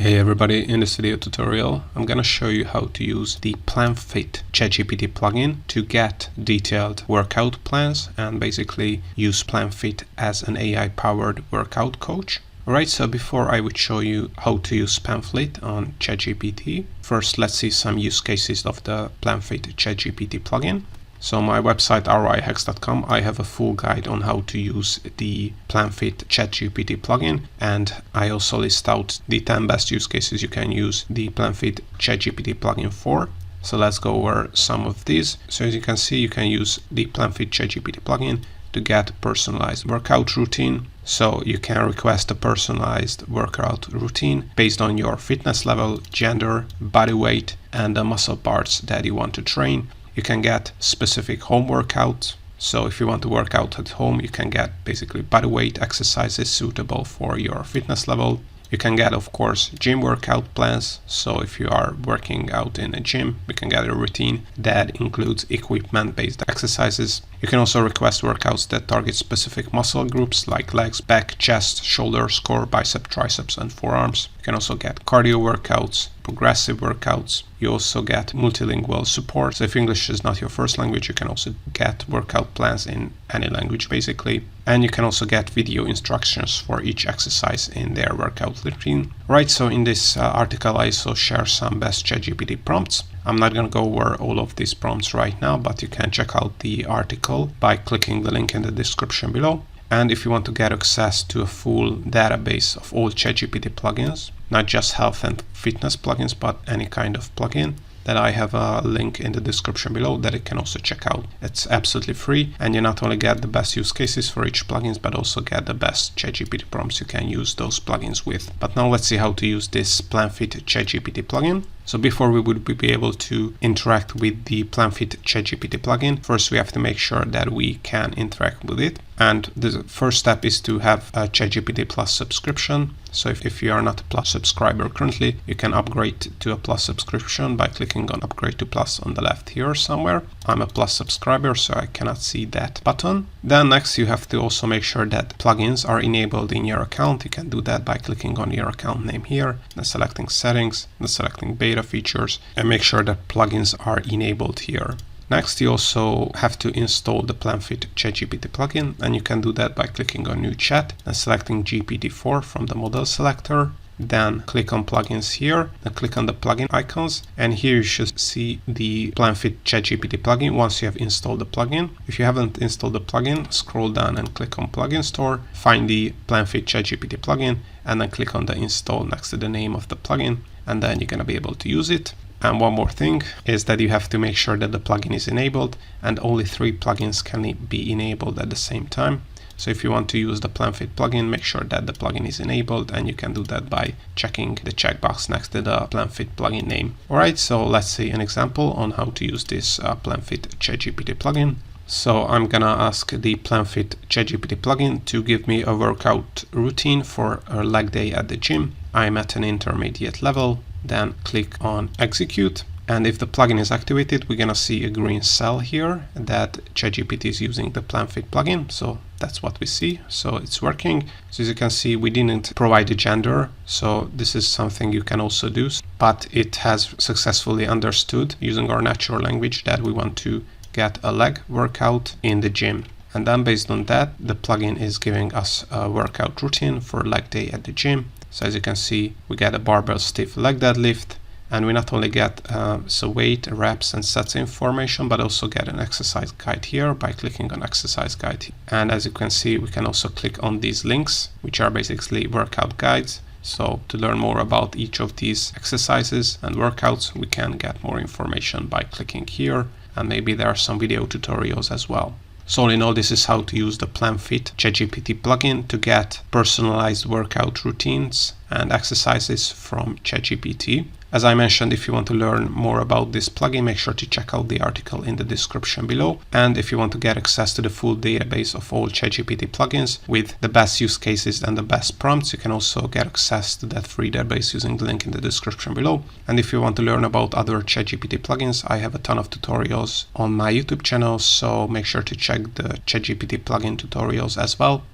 Hey everybody, in this video tutorial I'm gonna show you how to use the Planfit ChatGPT plugin to get detailed workout plans and basically use Planfit as an AI powered workout coach. Alright, so before I would show you how to use Planfit on ChatGPT, first let's see some use cases of the Planfit ChatGPT plugin. So on my website 𝐅𝐫𝐞𝐞, I have a full guide on how to use the Planfit ChatGPT plugin, and I also list out the 10 best use cases you can use the Planfit ChatGPT plugin for. So let's go over some of these. So as you can see, you can use the Planfit ChatGPT plugin to get personalized workout routine. So you can request a personalized workout routine based on your fitness level, gender, body weight, and the muscle parts that you want to train. You can get specific home workouts. So if you want to work out at home, you can get basically body weight exercises suitable for your fitness level. You can get, of course, gym workout plans. So if you are working out in a gym, you can get a routine that includes equipment-based exercises. You can also request workouts that target specific muscle groups like legs, back, chest, shoulders, core, bicep, triceps, and forearms. You can also get cardio workouts, progressive workouts. You also get multilingual support. So if English is not your first language, you can also get workout plans in any language basically. And you can also get video instructions for each exercise in their workout routine. Right, so in this article I also share some best ChatGPT prompts. I'm not going to go over all of these prompts right now, but you can check out the article by clicking the link in the description below. And if you want to get access to a full database of all ChatGPT plugins, not just health and fitness plugins, but any kind of plugin, then I have a link in the description below that you can also check out. It's absolutely free, and you not only get the best use cases for each plugins, but also get the best ChatGPT prompts you can use those plugins with. But now let's see how to use this Planfit ChatGPT plugin. So before we would be able to interact with the Planfit ChatGPT plugin, first we have to make sure that we can interact with it. And the first step is to have a ChatGPT Plus subscription. So if you are not a Plus subscriber currently, you can upgrade to a Plus subscription by clicking on Upgrade to Plus on the left here somewhere. I'm a Plus subscriber, so I cannot see that button. Then next you have to also make sure that plugins are enabled in your account. You can do that by clicking on your account name here, then selecting Settings, then selecting Beta Features, and make sure that plugins are enabled here. Next, you also have to install the Planfit ChatGPT plugin, and you can do that by clicking on New Chat and selecting GPT-4 from the model selector. Then click on plugins here, then click on the plugin icons, and here you should see the Planfit ChatGPT plugin once you have installed the plugin. If you haven't installed the plugin, scroll down and click on Plugin Store, find the Planfit ChatGPT plugin, and then click on the install next to the name of the plugin, and then you're going to be able to use it. And one more thing is that you have to make sure that the plugin is enabled, and only 3 plugins can be enabled at the same time. So if you want to use the Planfit plugin, make sure that the plugin is enabled, and you can do that by checking the checkbox next to the Planfit plugin name. Alright, so let's see an example on how to use this Planfit ChatGPT plugin. So I'm gonna ask the Planfit ChatGPT plugin to give me a workout routine for a leg day at the gym. I'm at an intermediate level. Then click on Execute, and if the plugin is activated, we're gonna see a green cell here that ChatGPT is using the Planfit plugin. So that's what we see. So it's working. So as you can see, we didn't provide a gender, so this is something you can also do, but it has successfully understood using our natural language that we want to get a leg workout in the gym. And then based on that, the plugin is giving us a workout routine for leg day at the gym. So as you can see, we get a barbell stiff leg deadlift, and we not only get weight, reps, and sets information, but also get an exercise guide here by clicking on exercise guide. And as you can see, we can also click on these links, which are basically workout guides. So to learn more about each of these exercises and workouts, we can get more information by clicking here, and maybe there are some video tutorials as well. So all in all, this is how to use the Planfit ChatGPT plugin to get personalized workout routines and exercises from ChatGPT. As I mentioned, if you want to learn more about this plugin, make sure to check out the article in the description below. And if you want to get access to the full database of all ChatGPT plugins with the best use cases and the best prompts, you can also get access to that free database using the link in the description below. And if you want to learn about other ChatGPT plugins, I have a ton of tutorials on my YouTube channel, so make sure to check the ChatGPT plugin tutorials as well.